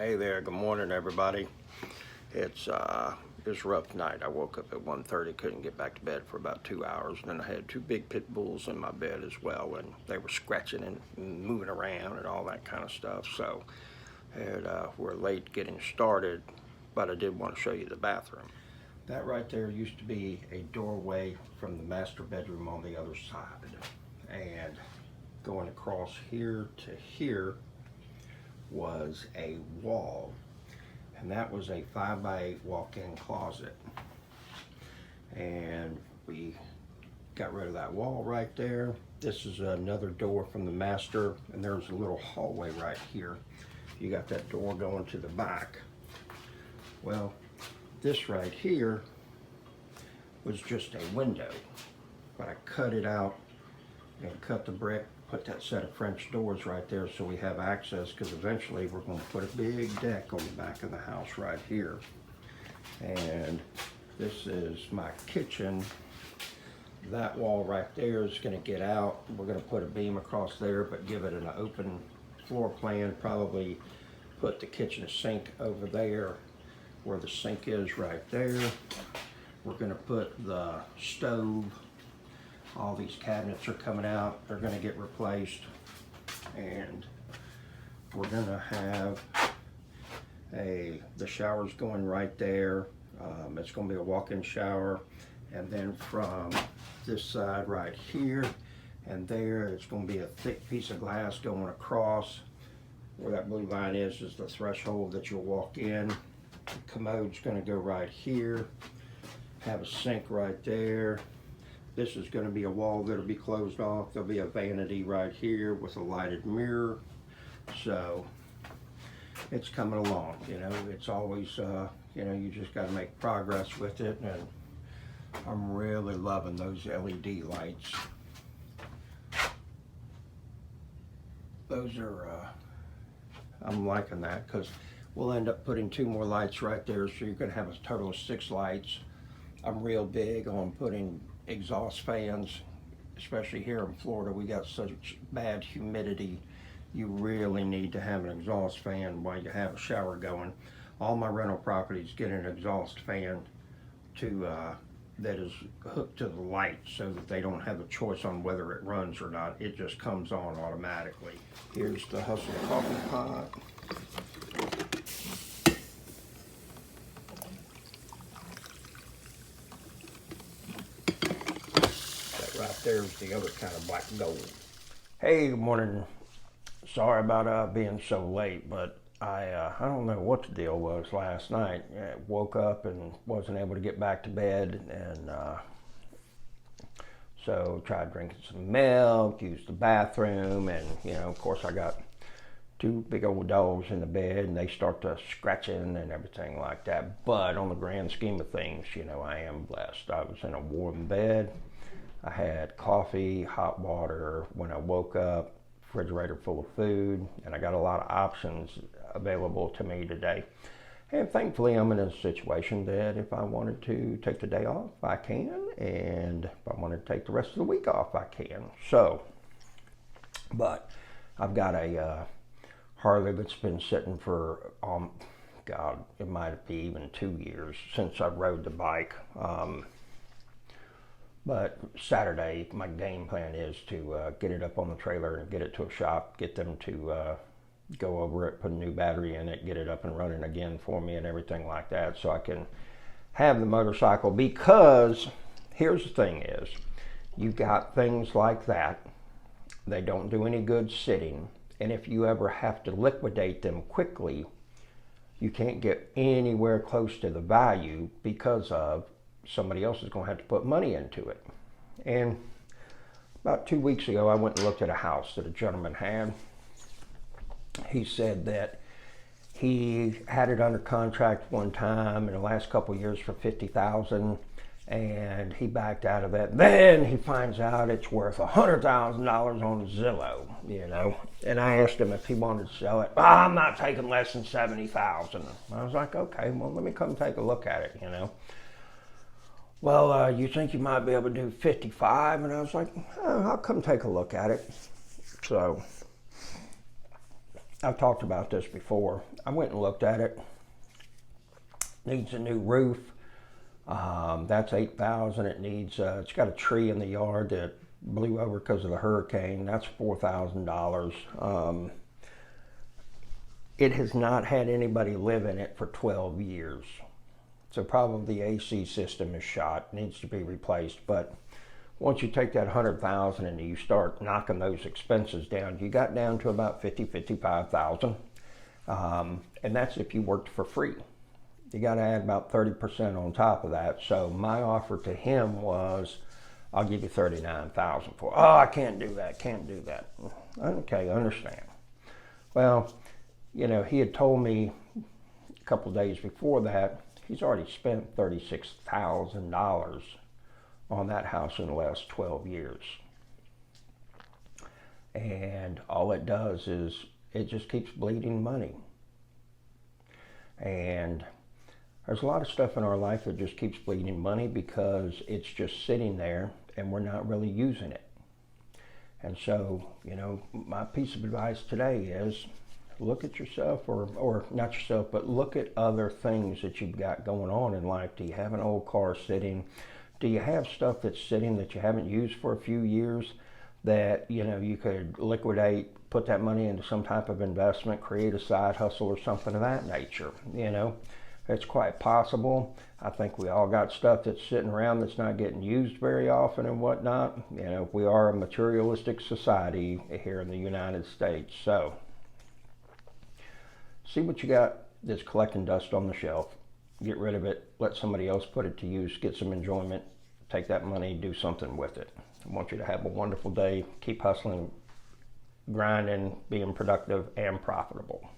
Hey there, good morning everybody. It's a rough night. I woke up at 1:30, couldn't get back to bed for about 2 hours. And then I had two big pit bulls in my bed as well, and they were scratching and moving around and all that kind of stuff. So we're late getting started, but I did want to show you the bathroom. That right there used to be a doorway from the master bedroom on the other side. And going across here to here was a wall, and that was a 5x8 walk-in closet, and we got rid of that wall right there. This is another door from the master, and there's a little hallway right here. You got that door going to the back. Well, this right here was just a window, but I cut it out and cut the brick, put that set of French doors right there so we have access, because eventually we're going to put a big deck on the back of the house right here. And this is my kitchen. That wall right there is going to get out. We're going to put a beam across there, but give it an open floor plan. Probably put the kitchen sink over there where the sink is right there. We're going to put the stove. All these cabinets are coming out. They're going to get replaced. And we're going to have the shower's going right there. It's going to be a walk-in shower. And then from this side right here and there, it's going to be a thick piece of glass going across. Where that blue line is the threshold that you'll walk in. The commode's going to go right here. Have a sink right there. This is going to be a wall that'll be closed off. There'll be a vanity right here with a lighted mirror. So it's coming along, you know. It's always, you know, you just got to make progress with it. And I'm really loving those LED lights. Those are, I'm liking that, because we'll end up putting 2 more lights right there. So you're going to have a total of 6 lights. I'm real big on putting exhaust fans, especially here in Florida. We got such bad humidity. You really need to have an exhaust fan while you have a shower going. All my rental properties get an exhaust fan that is hooked to the light, so that they don't have a choice on whether it runs or not. It just comes on automatically. Here's the Hustle coffee pot. There's the other kind of black gold. Hey, good morning. Sorry about being so late, but I don't know what the deal was last night. I woke up and wasn't able to get back to bed, and so tried drinking some milk, used the bathroom, and you know, of course, I got 2 big old dogs in the bed, and they start to scratching and everything like that. But on the grand scheme of things, you know, I am blessed. I was in a warm bed. I had coffee, hot water when I woke up, refrigerator full of food, and I got a lot of options available to me today. And thankfully, I'm in a situation that if I wanted to take the day off, I can, and if I wanted to take the rest of the week off, I can. So, but I've got a Harley that's been sitting for, God, it might be even 2 years since I rode the bike. But Saturday, my game plan is to get it up on the trailer and get it to a shop, get them to go over it, put a new battery in it, get it up and running again for me and everything like that, so I can have the motorcycle. Because here's the thing is, you got things like that, they don't do any good sitting, and if you ever have to liquidate them quickly, you can't get anywhere close to the value, because of somebody else is going to have to put money into it. And about 2 weeks ago, I went and looked at a house that a gentleman had. He said that he had it under contract one time in the last couple of years for $50,000, and he backed out of that. Then he finds out it's worth $100,000 on Zillow, you know. And I asked him if he wanted to sell it. I'm not taking less than $70,000. I was like, okay, well, let me come take a look at it, you know. Well, you think you might be able to do 55? And I was like, oh, I'll come take a look at it. So I've talked about this before. I went and looked at it. Needs a new roof. That's $8,000. It needs. It's got a tree in the yard that blew over because of the hurricane. That's $4,000. It has not had anybody live in it for 12 years. So probably the AC system is shot, needs to be replaced. But once you take that $100,000 and you start knocking those expenses down, you got down to about $55,000. And that's if you worked for free. You got to add about 30% on top of that. So my offer to him was, I'll give you $39,000 for it. Oh, I can't do that, can't do that. Okay, I understand. Well, you know, he had told me a couple of days before that, he's already spent $36,000 on that house in the last 12 years. And all it does is it just keeps bleeding money. And there's a lot of stuff in our life that just keeps bleeding money because it's just sitting there and we're not really using it. And so, you know, my piece of advice today is look at yourself, or not yourself, but look at other things that you've got going on in life. Do you have an old car sitting? Do you have stuff that's sitting that you haven't used for a few years that, you know, you could liquidate, put that money into some type of investment, create a side hustle or something of that nature, you know? It's quite possible. I think we all got stuff that's sitting around that's not getting used very often and whatnot. You know, we are a materialistic society here in the United States. So see what you got that's collecting dust on the shelf. Get rid of it. Let somebody else put it to use. Get some enjoyment. Take that money. Do something with it. I want you to have a wonderful day. Keep hustling, grinding, being productive, and profitable.